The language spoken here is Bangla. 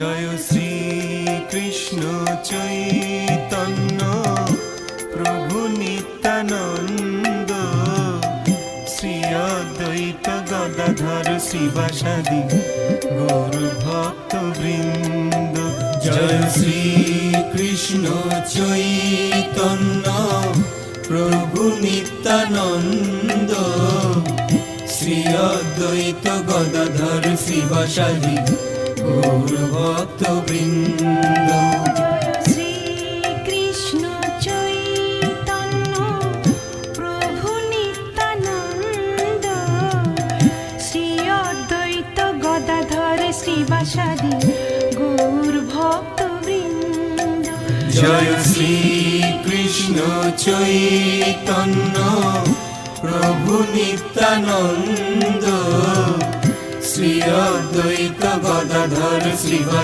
জয় শ্রী কৃষ্ণ চৈতন্য প্রভু নিত্যানন্দ, শ্রী অদ্বৈত গদাধর শ্রীবাসাদি গৌর ভক্ত বৃন্দ। জয় শ্রী কৃষ্ণ চৈতন্য প্রভু নিত্যানন্দ, শ্রী অদ্বৈত গদাধর শ্রীবাসাদি গৌর ভক্ত বৃন্দ। শ্রী কৃষ্ণ চৈতন্য প্রভু নিত্যানন্দ, শ্রী অদ্বৈত গদাধর শ্রীবাসাদি গৌর ভক্ত বৃন্দ। জয় শ্রী কৃষ্ণ চৈতন্য প্রভু নিত্যানন্দ, শ্রী অদ্বৈত গদাধর শ্রীবাসাদি